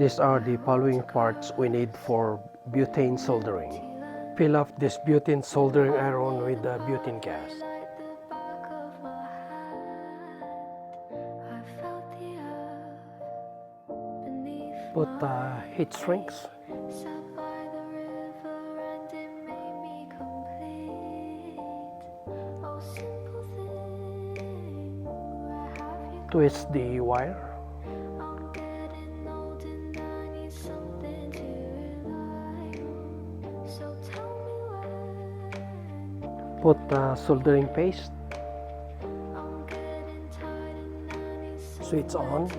These are the following parts we need for butane soldering. Fill up this butane soldering iron with the butane gas. Put heat sinks. Twist the wire. Put soldering paste. Switch on.